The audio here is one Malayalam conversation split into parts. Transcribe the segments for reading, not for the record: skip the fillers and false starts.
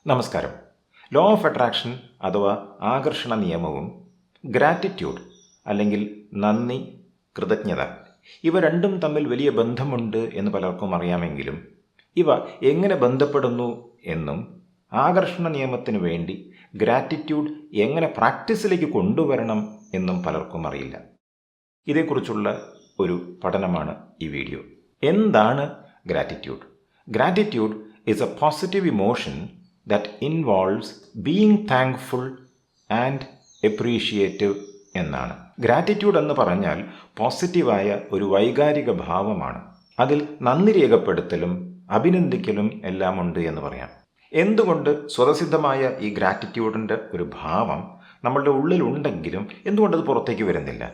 നമസ്കാരം. ലോ ഓഫ് അട്രാക്ഷൻ അഥവാ ആകർഷണ നിയമവും ഗ്രാറ്റിറ്റ്യൂഡ് അല്ലെങ്കിൽ നന്ദി, കൃതജ്ഞത ഇവ രണ്ടും തമ്മിൽ വലിയ ബന്ധമുണ്ട് എന്ന് പലർക്കും അറിയാമെങ്കിലും ഇവ എങ്ങനെ ബന്ധപ്പെടുന്നു എന്നും ആകർഷണ നിയമത്തിന് വേണ്ടി ഗ്രാറ്റിറ്റ്യൂഡ് എങ്ങനെ പ്രാക്ടീസിലേക്ക് കൊണ്ടുവരണം എന്നും പലർക്കും അറിയില്ല. ഇതേക്കുറിച്ചുള്ള ഒരു പഠനമാണ് ഈ വീഡിയോ. എന്താണ് gratitude? Gratitude is a positive emotion that involves being thankful and appreciative എന്നാണ്. ഗ്രാറ്റിറ്റ്യൂഡ് എന്ന് പറഞ്ഞാൽ പോസിറ്റീവായ ഒരു വൈകാരിക ഭാവമാണ്. അതിൽ നന്ദി രേഖപ്പെടുത്തലും അഭിനന്ദിക്കലും എല്ലാം ഉണ്ട് എന്ന് പറയാം. എന്തുകൊണ്ട് സ്വതസിദ്ധമായ ഈ ഗ്രാറ്റിറ്റ്യൂഡിൻ്റെ ഒരു ഭാവം നമ്മളുടെ ഉള്ളിലുണ്ടെങ്കിലും എന്തുകൊണ്ടത് പുറത്തേക്ക് വരുന്നില്ല?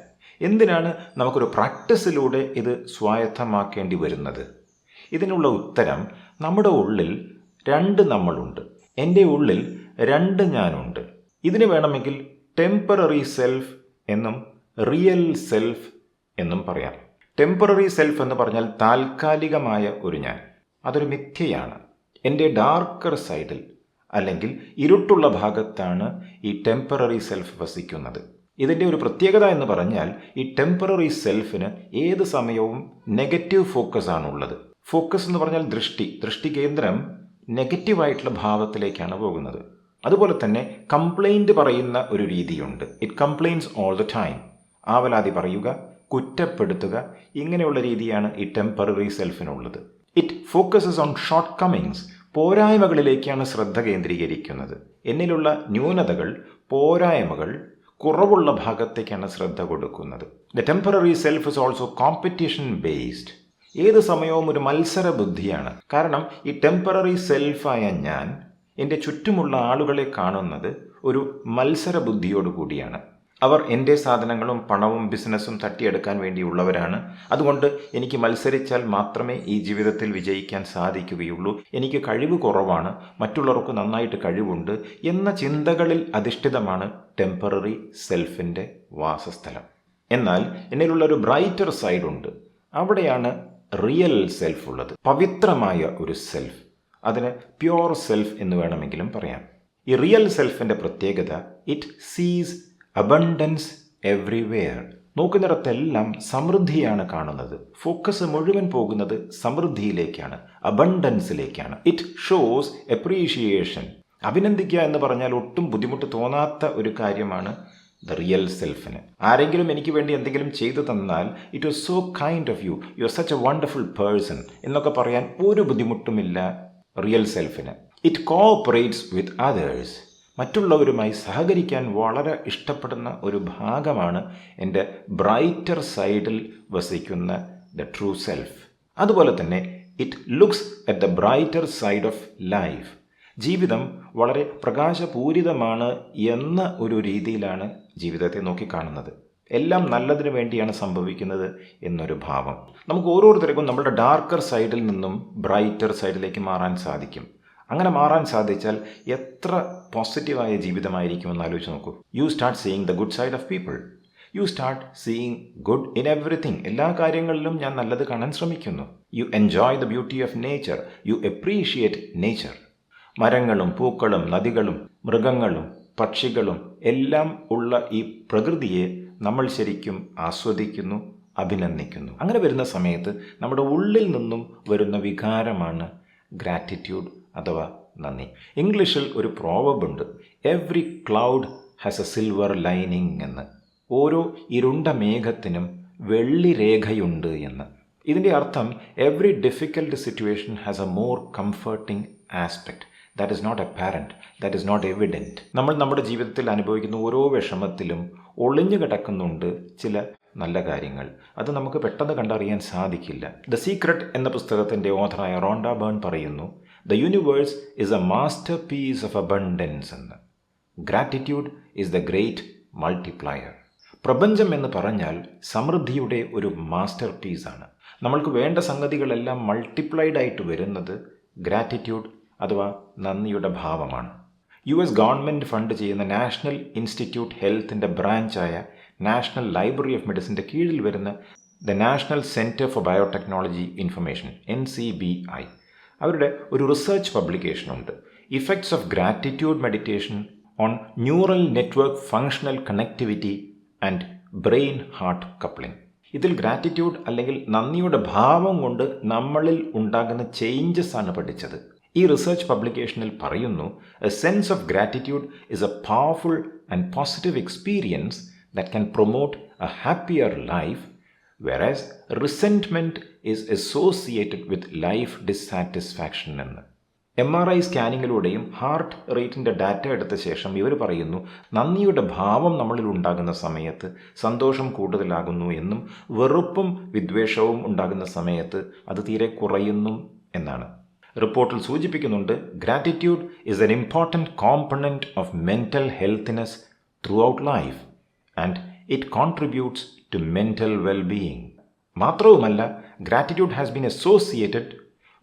എന്തിനാണ് നമുക്കൊരു പ്രാക്ടീസിലൂടെ ഇത് സ്വായത്തമാക്കേണ്ടി വരുന്നത്? ഇതിനുള്ള ഉത്തരം, നമ്മുടെ ഉള്ളിൽ രണ്ട് നമ്മളുണ്ട്. എൻ്റെ ഉള്ളിൽ രണ്ട് ഞാനുണ്ട്. ഇതിന് വേണമെങ്കിൽ ടെമ്പററി സെൽഫ് എന്നും റിയൽ സെൽഫ് എന്നും പറയാം. ടെമ്പററി സെൽഫ് എന്ന് പറഞ്ഞാൽ താൽക്കാലികമായ ഒരു ഞാൻ, അതൊരു മിഥ്യയാണ്. എൻ്റെ ഡാർക്കർ സൈഡിൽ അല്ലെങ്കിൽ ഇരുട്ടുള്ള ഭാഗത്താണ് ഈ ടെമ്പററി സെൽഫ് വസിക്കുന്നത്. ഇതിൻ്റെ ഒരു പ്രത്യേകത എന്ന് പറഞ്ഞാൽ ഈ ടെമ്പററി സെൽഫിന് ഏത് സമയവും നെഗറ്റീവ് ഫോക്കസ് ആണുള്ളത്. ഫോക്കസ് എന്ന് പറഞ്ഞാൽ ദൃഷ്ടി കേന്ദ്രം നെഗറ്റീവായിട്ടുള്ള ഭാവത്തിലേക്കാണ് പോകുന്നത്. അതുപോലെ തന്നെ കംപ്ലൈൻറ്റ് പറയുന്ന ഒരു രീതിയുണ്ട്. It complains all the time. ആവലാതി പറയുക, കുറ്റപ്പെടുത്തുക, ഇങ്ങനെയുള്ള രീതിയാണ് ഈ ടെമ്പററി സെൽഫിനുള്ളത്. It focuses on shortcomings. പോരായ്മകളിലേക്കാണ് ശ്രദ്ധ കേന്ദ്രീകരിക്കുന്നത്. എന്നിലുള്ള ന്യൂനതകൾ, പോരായ്മകൾ, കുറവുള്ള ഭാഗത്തേക്കാണ് ശ്രദ്ധ കൊടുക്കുന്നത്. The temporary self is also competition based. ഏത് സമയവും ഒരു മത്സര ബുദ്ധിയാണ്. കാരണം ഈ ടെമ്പററി സെൽഫായ ഞാൻ എൻ്റെ ചുറ്റുമുള്ള ആളുകളെ കാണുന്നത് ഒരു മത്സര ബുദ്ധിയോട് കൂടിയാണ്. അവർ എൻ്റെ സാധനങ്ങളും പണവും ബിസിനസ്സും തട്ടിയെടുക്കാൻ വേണ്ടിയുള്ളവരാണ്. അതുകൊണ്ട് എനിക്ക് മത്സരിച്ചാൽ മാത്രമേ ഈ ജീവിതത്തിൽ വിജയിക്കാൻ സാധിക്കുകയുള്ളൂ. എനിക്ക് കഴിവ് കുറവാണ്, മറ്റുള്ളവർക്ക് നന്നായിട്ട് കഴിവുണ്ട് എന്ന ചിന്തകളിൽ അധിഷ്ഠിതമാണ് ടെമ്പററി സെൽഫിൻ്റെ വാസസ്ഥലം. എന്നാൽ എന്നിലുള്ള ഒരു ബ്രൈറ്റർ സൈഡുണ്ട്. അവിടെയാണ് റിയൽ സെൽഫ് ഉള്ളത്. പവിത്രമായ ഒരു സെൽഫ്. അതിന് പ്യോർ സെൽഫ് എന്ന് വേണമെങ്കിലും പറയാം. ഈ റിയൽ സെൽഫിൻ്റെ പ്രത്യേകത, ഇറ്റ് സീസ് അബണ്ടൻസ് എവ്രിവെയർ. നോക്കുന്നിടത്തെല്ലാം സമൃദ്ധിയാണ് കാണുന്നത്. ഫോക്കസ് മുഴുവൻ പോകുന്നത് സമൃദ്ധിയിലേക്കാണ്, അബണ്ടൻസിലേക്കാണ്. It shows appreciation. അഭിനന്ദിക്കുക എന്ന് പറഞ്ഞാൽ ഒട്ടും ബുദ്ധിമുട്ട് തോന്നാത്ത ഒരു കാര്യമാണ് ദ റിയൽ സെൽഫിന്. ആരെങ്കിലും എനിക്ക് വേണ്ടി എന്തെങ്കിലും ചെയ്തു തന്നാൽ it was so kind of you, you are such a wonderful person എന്നൊക്കെ പറയാൻ ഒരു ബുദ്ധിമുട്ടുമില്ല റിയൽ സെൽഫിന്. It cooperates with others. മറ്റുള്ളവരുമായി സഹകരിക്കാൻ വളരെ ഇഷ്ടപ്പെടുന്ന ഒരു ഭാഗമാണ് എൻ്റെ ബ്രൈറ്റർ സൈഡിൽ വസിക്കുന്ന ദ ട്രൂ സെൽഫ്. അതുപോലെ തന്നെ it looks at the brighter side of life. ജീവിതം വളരെ പ്രകാശപൂരിതമാണ് എന്ന ഒരു രീതിയിലാണ് ജീവിതത്തെ നോക്കിക്കാണുന്നത്. എല്ലാം നല്ലതിന് വേണ്ടിയാണ് സംഭവിക്കുന്നത് എന്നൊരു ഭാവം. നമുക്ക് ഓരോരുത്തർക്കും നമ്മുടെ ഡാർക്കർ സൈഡിൽ നിന്നും ബ്രൈറ്റർ സൈഡിലേക്ക് മാറാൻ സാധിക്കും. അങ്ങനെ മാറാൻ സാധിച്ചാൽ എത്ര പോസിറ്റീവായ ജീവിതമായിരിക്കുമെന്ന് ആലോചിച്ച് നോക്കൂ. You start seeing the good side of people. You start seeing good in everything. എല്ലാ കാര്യങ്ങളിലും ഞാൻ നല്ലത് കാണാൻ ശ്രമിക്കുന്നു. You enjoy the beauty of nature. You appreciate nature. മരങ്ങളും പൂക്കളും നദികളും മൃഗങ്ങളും പക്ഷികളും എല്ലാം ഉള്ള ഈ പ്രകൃതിയെ നമ്മൾ ശരിക്കും ആസ്വദിക്കുന്നു, അഭിനന്ദിക്കുന്നു. അങ്ങനെ വരുന്ന സമയത്ത് നമ്മുടെ ഉള്ളിൽ നിന്നും വരുന്ന വികാരമാണ് ഗ്രാറ്റിറ്റ്യൂഡ് അഥവാ നന്ദി. ഇംഗ്ലീഷിൽ ഒരു പ്രോവർബുണ്ട്, every cloud has a silver lining എന്ന്. ഓരോ ഇരുണ്ട മേഘത്തിനും വെള്ളി രേഖയുണ്ട് എന്ന്. ഇതിൻ്റെ അർത്ഥം every difficult situation has a more comforting aspect. That is not apparent, that is not evident. നമ്മൾ നമ്മുടെ ജീവിതത്തിൽ അനുഭവിക്കുന്ന ഓരോ വിഷമത്തിലും ഒളിഞ്ഞു കിടക്കുന്നുണ്ട് ചില നല്ല കാര്യങ്ങൾ. അത് നമുക്ക് പെട്ടെന്ന് കണ്ടറിയാൻ സാധിക്കില്ല. ദ സീക്രട്ട് എന്ന പുസ്തകത്തിൻ്റെ ഓഥറായ റോണ്ട ബേൺ പറയുന്നു, the universe is a masterpiece of abundance എന്ന്. Gratitude is the great multiplier. പ്രപഞ്ചം എന്ന് പറഞ്ഞാൽ സമൃദ്ധിയുടെ ഒരു മാസ്റ്റർ പീസാണ്. നമ്മൾക്ക് വേണ്ട സംഗതികളെല്ലാം മൾട്ടിപ്ലൈഡ് ആയിട്ട് വരുന്നത് ഗ്രാറ്റിറ്റ്യൂഡ് അഥവാ നന്ദിയുടെ ഭാവമാണ്. US ഗവൺമെൻറ് ഫണ്ട് ചെയ്യുന്ന നാഷണൽ ഇൻസ്റ്റിറ്റ്യൂട്ട് ഹെൽത്തിൻ്റെ ബ്രാഞ്ചായ നാഷണൽ ലൈബ്രറി ഓഫ് മെഡിസിൻ്റെ കീഴിൽ വരുന്ന the national centre for biotechnology information NCBI അവരുടെ ഒരു research പബ്ലിക്കേഷനുണ്ട്. Effects of gratitude meditation on neural network functional connectivity and brain-heart coupling. ഇതിൽ ഗ്രാറ്റിറ്റ്യൂഡ് അല്ലെങ്കിൽ നന്ദിയുടെ ഭാവം കൊണ്ട് നമ്മളിൽ ഉണ്ടാകുന്ന ചേഞ്ചസ് ആണ് പഠിച്ചത്. ഈ റിസർച്ച് പബ്ലിക്കേഷനിൽ പറയുന്നു, a sense of gratitude is a powerful and positive experience that can promote a happier life, whereas resentment is associated with life dissatisfaction എന്ന്. MRI സ്കാനിങ്ങിലൂടെയും ഹാർട്ട് റേറ്റിൻ്റെ ഡാറ്റ എടുത്ത ശേഷം ഇവർ പറയുന്നു, നന്ദിയുടെ ഭാവം നമ്മളിൽ ഉണ്ടാകുന്ന സമയത്ത് സന്തോഷം കൂടുതലാകുന്നു എന്നും വെറുപ്പും വിദ്വേഷവും ഉണ്ടാകുന്ന സമയത്ത് അത് തീരെ കുറയുന്നു എന്നാണ്. റിപ്പോർട്ടിൽ സൂചിപ്പിക്കുന്നുണ്ട്, gratitude is an important component of mental healthiness throughout life and it contributes to mental wellbeing. മാത്രവുമല്ല, gratitude has been associated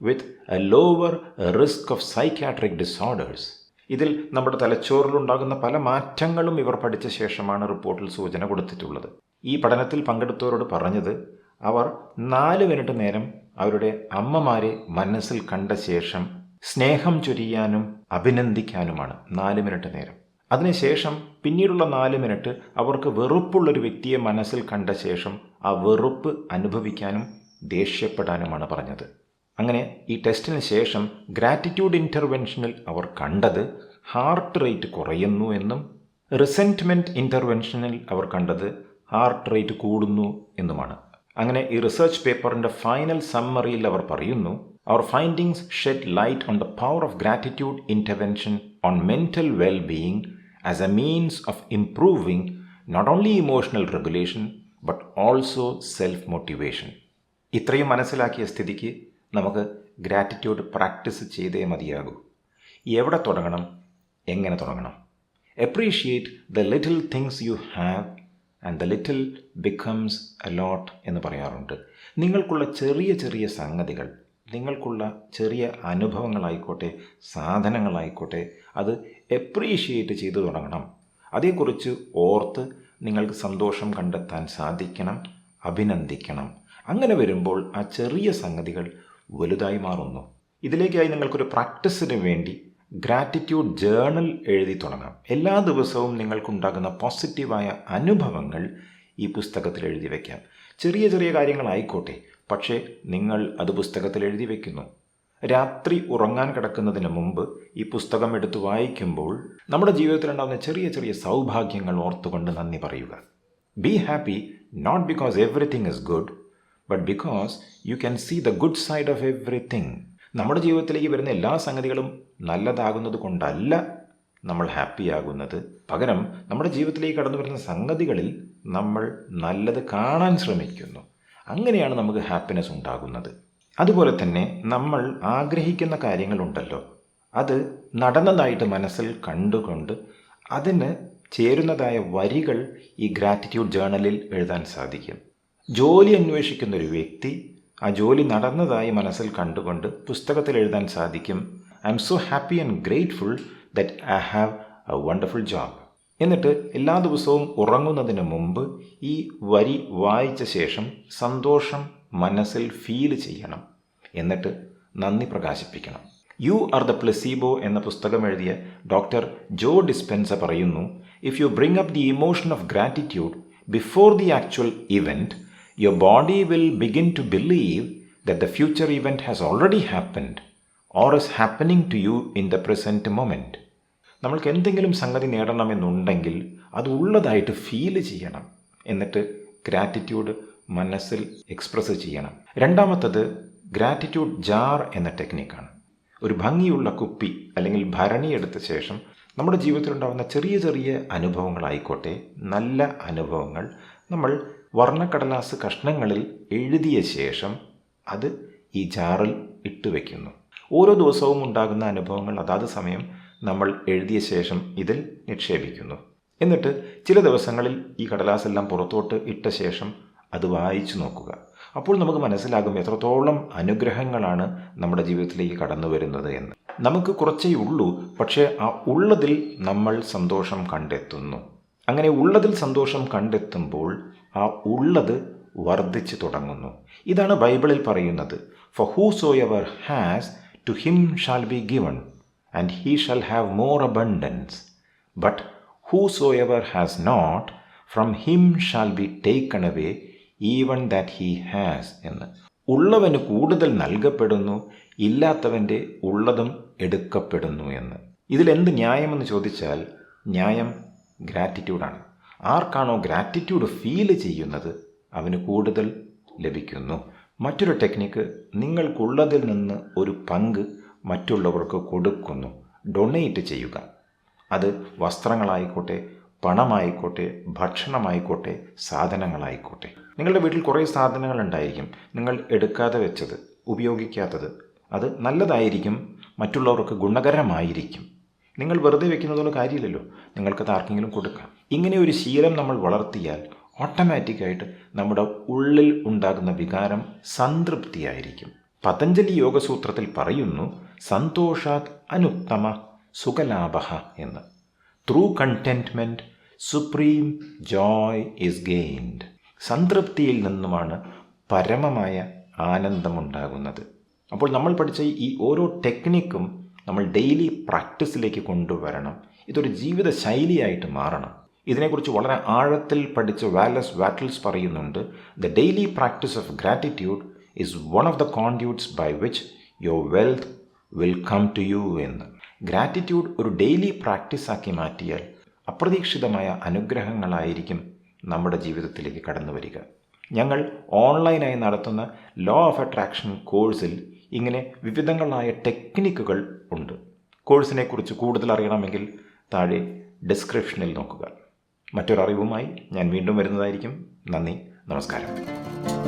with a lower risk of psychiatric disorders. ഇതിൽ നമ്മുടെ തലച്ചോറിലുണ്ടാകുന്ന പല മാറ്റങ്ങളും ഇവർ പഠിച്ച ശേഷമാണ് റിപ്പോർട്ടിൽ സൂചന കൊടുത്തിട്ടുള്ളത്. ഈ പഠനത്തിൽ പങ്കെടുത്തവരോട് പറഞ്ഞത്, അവർ 4 മിനിറ്റ് നേരം അവരുടെ അമ്മമാരെ മനസ്സിൽ കണ്ട ശേഷം സ്നേഹം ചൊരിയാനും അഭിനന്ദിക്കാനുമാണ്. 4 മിനിറ്റ് നേരം. അതിനുശേഷം പിന്നീടുള്ള 4 മിനിറ്റ് അവർക്ക് വെറുപ്പുള്ളൊരു വ്യക്തിയെ മനസ്സിൽ കണ്ട ശേഷം ആ വെറുപ്പ് അനുഭവിക്കാനും ദേഷ്യപ്പെടാനുമാണ് പറഞ്ഞത്. അങ്ങനെ ഈ ടെസ്റ്റിന് ശേഷം ഗ്രാറ്റിറ്റ്യൂഡ് ഇൻ്റർവെൻഷനിൽ അവർ കണ്ടത് ഹാർട്ട് റേറ്റ് കുറയുന്നു എന്നും റിസെൻറ്റ്മെൻറ്റ് ഇൻ്റർവെൻഷനിൽ അവർ കണ്ടത് ഹാർട്ട് റേറ്റ് കൂടുന്നു എന്നുമാണ്. അങ്ങനെ ഈ റിസർച്ച് പേപ്പറിൻ്റെ ഫൈനൽ സമ്മറിയിൽ അവർ പറയുന്നു, അവർ findings shed light on the power of gratitude intervention on mental wellbeing as a means of improving not only emotional regulation but also self motivation. ഇത്രയും മനസ്സിലാക്കിയ സ്ഥിതിക്ക് നമുക്ക് ഗ്രാറ്റിറ്റ്യൂഡ് പ്രാക്ടീസ് ചെയ്തേ മതിയാകൂ. എവിടെ തുടങ്ങണം, എങ്ങനെ തുടങ്ങണം? Appreciate the little things you have and the little becomes a lot എന്ന് പറയാറുണ്ട്. നിങ്ങൾക്കുള്ള ചെറിയ ചെറിയ സംഗതികൾ, നിങ്ങൾക്കുള്ള ചെറിയ അനുഭവങ്ങളായിക്കോട്ടെ, സാധനങ്ങളായിക്കോട്ടെ, അത് അപ്രീഷിയേറ്റ് ചെയ്തു തുടങ്ങണം. അതേക്കുറിച്ച് ഓർത്ത് നിങ്ങൾക്ക് സന്തോഷം കണ്ടെത്താൻ സാധിക്കണം, അഭിനന്ദിക്കണം. അങ്ങനെ വരുമ്പോൾ ആ ചെറിയ സംഗതികൾ വലുതായി മാറുന്നു. ഇതിലേക്കായി നിങ്ങൾക്കൊരു പ്രാക്ടീസിന് വേണ്ടി ഗ്രാറ്റിറ്റ്യൂഡ് ജേർണൽ എഴുതി തുടങ്ങാം. എല്ലാ ദിവസവും നിങ്ങൾക്കുണ്ടാകുന്ന പോസിറ്റീവായ അനുഭവങ്ങൾ ഈ പുസ്തകത്തിൽ എഴുതി വയ്ക്കാം. ചെറിയ ചെറിയ കാര്യങ്ങളായിക്കോട്ടെ, പക്ഷേ നിങ്ങൾ അത് പുസ്തകത്തിൽ എഴുതി വയ്ക്കുന്നു. രാത്രി ഉറങ്ങാൻ കിടക്കുന്നതിന് മുമ്പ് ഈ പുസ്തകം എടുത്ത് വായിക്കുമ്പോൾ നമ്മുടെ ജീവിതത്തിലുണ്ടാകുന്ന ചെറിയ ചെറിയ സൗഭാഗ്യങ്ങൾ ഓർത്തുകൊണ്ട് നന്ദി പറയുക. Be happy not because everything is good but because you can see the good side of everything. നമ്മുടെ ജീവിതത്തിലേക്ക് വരുന്ന എല്ലാ സംഗതികളും നല്ലതാകുന്നത് കൊണ്ടല്ല നമ്മൾ ഹാപ്പിയാകുന്നത്. പകരം നമ്മുടെ ജീവിതത്തിലേക്ക് കടന്നു വരുന്ന സംഗതികളിൽ നമ്മൾ നല്ലത് കാണാൻ ശ്രമിക്കുന്നു. അങ്ങനെയാണ് നമുക്ക് ഹാപ്പിനെസ് ഉണ്ടാകുന്നത്. അതുപോലെ തന്നെ നമ്മൾ ആഗ്രഹിക്കുന്ന കാര്യങ്ങളുണ്ടല്ലോ, അത് നടന്നതായിട്ട് മനസ്സിൽ കണ്ടുകൊണ്ട് അതിന് ചേരുന്നതായ വരികൾ ഈ ഗ്രാറ്റിറ്റ്യൂഡ് ജേർണലിൽ എഴുതാൻ സാധിക്കും. ജോലി അന്വേഷിക്കുന്ന ഒരു വ്യക്തി ആ ജോലി നടന്നതായി മനസ്സിൽ കണ്ടുകൊണ്ട് പുസ്തകത്തിൽ എഴുതാൻ സാധിക്കും, I M so happy and grateful that I have A wonderful job. എന്നിട്ട് എല്ലാ ദിവസവും ഉറങ്ങുന്നതിന് മുമ്പ് ഈ വരി വായിച്ച ശേഷം സന്തോഷം മനസ്സിൽ ഫീൽ ചെയ്യണം. എന്നിട്ട് നന്ദി പ്രകാശിപ്പിക്കണം. യു ആർ ദ പ്ലസീബോ എന്ന പുസ്തകം എഴുതിയ ഡോക്ടർ ജോ ഡിസ്പെൻസ പറയുന്നു, if you bring up the emotion of gratitude before the actual event, your body will begin to believe that the future event has already happened or is happening to you in the present moment. നമ്മൾക്ക് എന്തെങ്കിലും സംഗതി നേടണമെന്നുണ്ടെങ്കിൽ അത് ഉള്ളതായിട്ട് ഫീൽ ചെയ്യണം. എന്നിട്ട് ഗ്രാറ്റിറ്റ്യൂഡ് മനസ്സിൽ എക്സ്പ്രസ് ചെയ്യണം. രണ്ടാമത്തത് ഗ്രാറ്റിറ്റ്യൂഡ് ജാർ എന്ന ടെക്നിക്കാണ്. ഒരു ഭംഗിയുള്ള കുപ്പി അല്ലെങ്കിൽ ഭരണി എടുത്ത ശേഷം നമ്മുടെ ജീവിതത്തിലുണ്ടാകുന്ന ചെറിയ ചെറിയ അനുഭവങ്ങളായിക്കോട്ടെ, നല്ല അനുഭവങ്ങൾ നമ്മൾ വർണ്ണക്കടലാസ് കഷ്ണങ്ങളിൽ എഴുതിയ ശേഷം അത് ഈ ജാറിൽ ഇട്ടുവെക്കുന്നു. ഓരോ ദിവസവും ഉണ്ടാകുന്ന അനുഭവങ്ങൾ അതാത് സമയം നമ്മൾ എഴുതിയ ശേഷം ഇതിൽ നിക്ഷേപിക്കുന്നു. എന്നിട്ട് ചില ദിവസങ്ങളിൽ ഈ കടലാസെല്ലാം പുറത്തോട്ട് ഇട്ട ശേഷം അത് വായിച്ചു നോക്കുക. അപ്പോൾ നമുക്ക് മനസ്സിലാകും എത്രത്തോളം അനുഗ്രഹങ്ങളാണ് നമ്മുടെ ജീവിതത്തിലേക്ക് കടന്നു വരുന്നത് എന്ന്. നമുക്ക് കുറച്ചേ ഉള്ളൂ, പക്ഷേ ആ ഉള്ളതിൽ നമ്മൾ സന്തോഷം കണ്ടെത്തുന്നു. അങ്ങനെ ഉള്ളതിൽ സന്തോഷം കണ്ടെത്തുമ്പോൾ ആ ഉള്ളത് വർദ്ധിച്ചു തുടങ്ങുന്നു. ഇതാണ് ബൈബിളിൽ പറയുന്നത്, for whosoever has to him shall be given and he shall have more abundance. But whosoever has not, from him shall be taken away even that he has എന്ന്. ഉള്ളവന് കൂടുതൽ നൽകപ്പെടുന്നു, ഇല്ലാത്തവൻ്റെ ഉള്ളതും എടുക്കപ്പെടുന്നു എന്ന്. ഇതിലെന്ത് ന്യായമെന്ന് ചോദിച്ചാൽ ന്യായം ഗ്രാറ്റിറ്റ്യൂഡാണ്. ആർക്കാണോ ഗ്രാറ്റിറ്റ്യൂഡ് ഫീൽ ചെയ്യുന്നത് അവന് കൂടുതൽ ലഭിക്കുന്നു. മറ്റൊരു ടെക്നിക്ക്, നിങ്ങൾക്കുള്ളതിൽ നിന്ന് ഒരു പങ്ക് മറ്റുള്ളവർക്ക് കൊടുക്കുന്നു. ഡൊണേറ്റ് ചെയ്യുക. അത് വസ്ത്രങ്ങളായിക്കോട്ടെ, പണമായിക്കോട്ടെ, ഭക്ഷണമായിക്കോട്ടെ, സാധനങ്ങളായിക്കോട്ടെ. നിങ്ങളുടെ വീട്ടിൽ കുറേ സാധനങ്ങൾ ഉണ്ടായിരിക്കും, നിങ്ങൾ എടുക്കാതെ വെച്ചത്, ഉപയോഗിക്കാത്തത്. അത് നല്ലതായിരിക്കും, മറ്റുള്ളവർക്ക് ഗുണകരമായിരിക്കും. നിങ്ങൾ വെറുതെ വെക്കുന്നതുകൊണ്ട് കാര്യമില്ലല്ലോ, നിങ്ങൾക്കത് ആർക്കെങ്കിലും കൊടുക്കാം. ഇങ്ങനെ ഒരു ശീലം നമ്മൾ വളർത്തിയാൽ ഓട്ടോമാറ്റിക്കായിട്ട് നമ്മുടെ ഉള്ളിൽ ഉണ്ടാകുന്ന വികാരം സംതൃപ്തിയായിരിക്കും. പതഞ്ജലി യോഗസൂത്രത്തിൽ പറയുന്നു, സന്തോഷാത് അനുത്തമ സുഖലാഭ എന്ന്. Through contentment supreme joy is gained. സംതൃപ്തിയിൽ നിന്നുമാണ് പരമമായ ആനന്ദമുണ്ടാകുന്നത്. അപ്പോൾ നമ്മൾ പഠിച്ച ഈ ഓരോ ടെക്നിക്കും നമ്മൾ ഡെയിലി പ്രാക്ടീസിലേക്ക് കൊണ്ടുവരണം. ഇതൊരു ജീവിത ശൈലിയായിട്ട് മാറണം. ഇതിനെക്കുറിച്ച് വളരെ ആഴത്തിൽ പഠിച്ച വാലസ് വാറ്റിൽസ് പറയുന്നുണ്ട്, the daily practice of gratitude is one of the conduits by which your wealth will come to you എന്ന്. ഗ്രാറ്റിറ്റ്യൂഡ് ഒരു ഡെയിലി പ്രാക്ടീസാക്കി മാറ്റിയാൽ അപ്രതീക്ഷിതമായ അനുഗ്രഹങ്ങളായിരിക്കും നമ്മുടെ ജീവിതത്തിലേക്ക് കടന്നു വരിക. ഞങ്ങൾ ഓൺലൈനായി നടത്തുന്ന ലോ ഓഫ് അട്രാക്ഷൻ കോഴ്സിൽ ഇങ്ങനെ വിവിധങ്ങളായ ടെക്നിക്കുകൾ ഉണ്ട്. കോഴ്സിനെക്കുറിച്ച് കൂടുതൽ അറിയണമെങ്കിൽ താഴെ ഡിസ്ക്രിപ്ഷനിൽ നോക്കുക. മറ്റൊരറിവുമായി ഞാൻ വീണ്ടും വരുന്നതായിരിക്കും. നന്ദി, നമസ്കാരം.